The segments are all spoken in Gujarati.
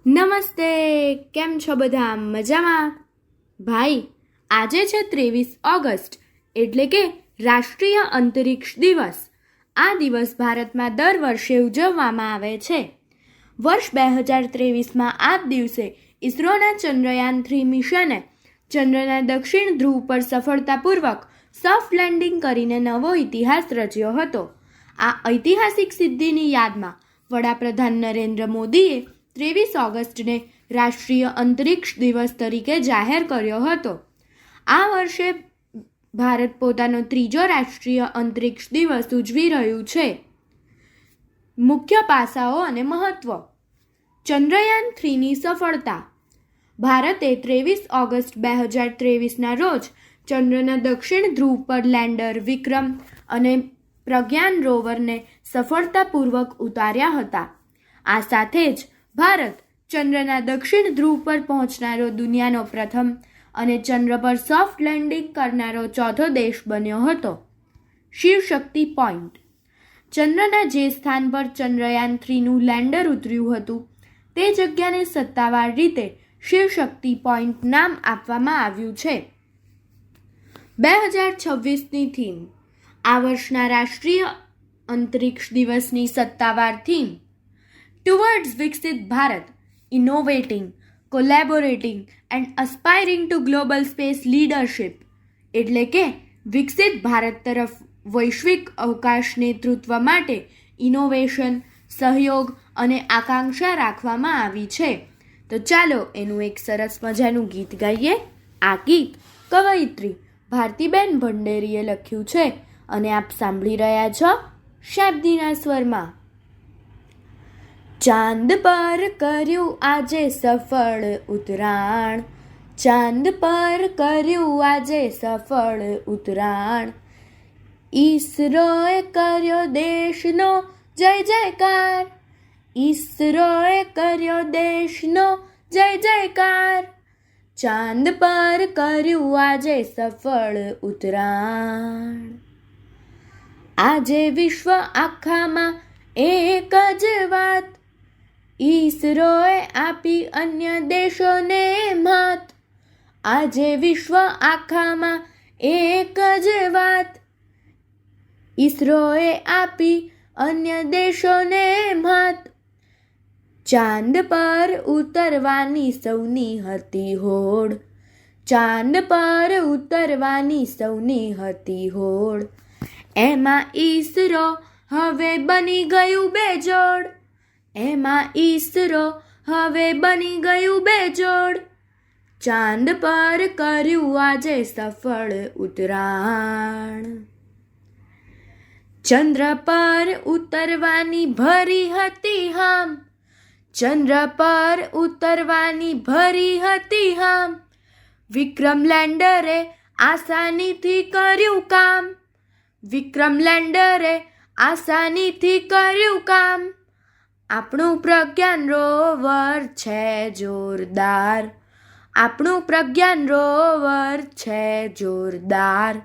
નમસ્તે, કેમ છો બધા? મજામાં? ભાઈ, આજે છે 23 ઓગસ્ટ એટલે કે રાષ્ટ્રીય અંતરિક્ષ દિવસ. આ દિવસ ભારતમાં દર વર્ષે ઉજવવામાં આવે છે. વર્ષ 2023માં આ દિવસે ઇસરોના ચંદ્રયાન-3 મિશને ચંદ્રના દક્ષિણ ધ્રુવ પર સફળતાપૂર્વક સોફ્ટ લેન્ડિંગ કરીને નવો ઇતિહાસ રચ્યો હતો. આ ઐતિહાસિક સિદ્ધિની યાદમાં વડાપ્રધાન નરેન્દ્ર મોદીએ 23 ઓગસ્ટને રાષ્ટ્રીય અંતરિક્ષ દિવસ તરીકે જાહેર કર્યો હતો. આ વર્ષે ભારત પોતાનો ત્રીજો રાષ્ટ્રીય અંતરિક્ષ દિવસ ઉજવી રહ્યું છે. મુખ્ય પાસાઓ અને મહત્વ. ચંદ્રયાન-3ની સફળતા. ભારતે 23 ઓગસ્ટ 2023ના રોજ ચંદ્રના દક્ષિણ ધ્રુવ પર લેન્ડર વિક્રમ અને પ્રજ્ઞાન રોવરને સફળતાપૂર્વક ઉતાર્યા હતા. આ સાથે જ ભારત ચંદ્રના દક્ષિણ ધ્રુવ પર પહોંચનારો દુનિયાનો પ્રથમ અને ચંદ્ર પર સોફ્ટ લેન્ડિંગ કરનારો ચોથો દેશ બન્યો હતો. શિવશક્તિ પોઈન્ટ. ચંદ્રના જે સ્થાન પર ચંદ્રયાન-3નું લેન્ડર ઉતર્યું હતું તે જગ્યાને સત્તાવાર રીતે શિવશક્તિ પોઈન્ટ નામ આપવામાં આવ્યું છે. 2026ની થીમ. આ વર્ષના રાષ્ટ્રીય અંતરિક્ષ દિવસની સત્તાવાર થીમ towards Viksit Bharat, innovating, collaborating and aspiring to global space leadership એટલે કે વિકસિત ભારત તરફ વૈશ્વિક અવકાશ નેતૃત્વ માટે ઇનોવેશન, સહયોગ અને આકાંક્ષા રાખવામાં આવી છે. તો ચાલો એનું એક સરસ મજાનું ગીત ગાઈએ. આ ગીત કવયિત્રી ભારતીબેન ભંડેરીએ લખ્યું છે અને આપ સાંભળી રહ્યા છો શાબ્દીના સ્વરમાં. ચાંદ પર કર્યું આજે સફળ ઉતરાણ, ચાંદ પર કર્યું આજે સફળ ઉતરાણ, ઈસરોએ કર્યો દેશનો જય જયકાર, ઈસરોએ કર્યો દેશનો જય જયકાર, ચાંદ પર કર્યું આજે સફળ ઉતરાણ. આજે વિશ્વ આખામાં એક જ વાત, ઈસરોએ આપી અન્ય દેશોને મત. આજે વિશ્વ આખામાં એક જ વાત, ઈસરોએ આપી અન્ય દેશોને મત. ચાંદ પર ઉતરવાની સૌની હતી હોડ, ચાંદ પર ઉતરવાની સૌની હતી હોડ, એમાં ઈસરો હવે બની ગયું બેજોડ, એમાં ઈસરો હવે બની ગયું બેજોડ, ચાંદ પર કર્યું આજે સફળ ઉતરાણ. ચંદ્ર પર ઉતરવાની ભરી હતી હામ, ચંદ્ર પર ઉતરવાની ભરી હતી હામ, વિક્રમ લેન્ડરે આસાનીથી કર્યું કામ, વિક્રમ લેન્ડરે આસાનીથી કર્યું કામ. આપણું પ્રજ્ઞાન રોવર છે જોરદાર, આપણું પ્રજ્ઞાન રોવર છે જોરદાર,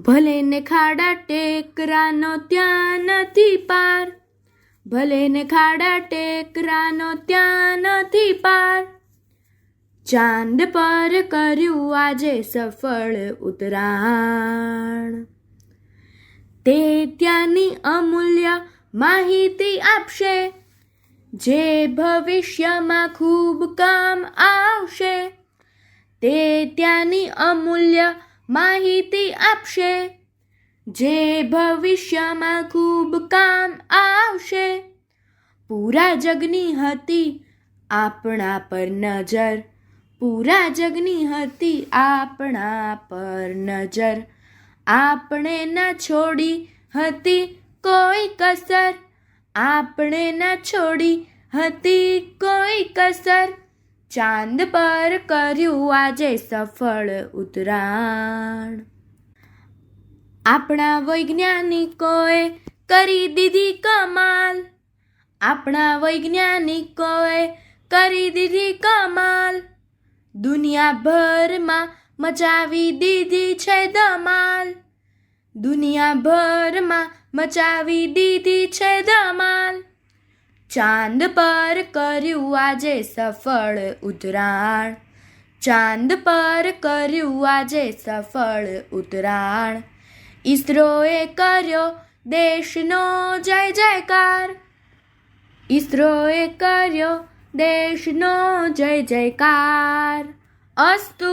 ભલે ને ખાડા ટેકરાનો ત્યાં નથી પાર, ભલે ને ખાડા ટેકરાનો ત્યાં નથી પાર, ચાંદ પર કર્યું આજે સફળ ઉતરાણ. તે ત્યાંની અમૂલ્ય માહિતી આપશે જે ભવિષ્યમાં ખૂબ કામ આવશે, તે ત્યાંની અમૂલ્ય માહિતી આપશે જે ભવિષ્યમાં ખૂબ કામ આવશે. પૂરા જગની હતી આપણા પર નજર, પૂરા જગની હતી આપણા પર નજર, આપણે ના છોડી હતી કોઈ કસર, આપણે ના છોડી હતી કોઈ કસર, ચાંદ પર કર્યું આજે સફળ ઉતરાણ. આપણા વૈજ્ઞાનિકોએ કરી દીધી કમાલ, આપણા વૈજ્ઞાનિકોએ કરી દીધી કમાલ, દુનિયાભરમાં મચાવી દીધી છે ધમાલ, દુનિયાભરમાં મચાવી દીધી છે ધમાલ. ચાંદ પર કર્યું આજે સફળ ઉતરાણ, ચાંદ પર કર્યું આજે સફળ ઉતરાણ. ઈસરોએ કર્યો દેશનો જય જયકાર, ઈસરોએ કર્યો દેશનો જય જયકાર. અસ્તુ.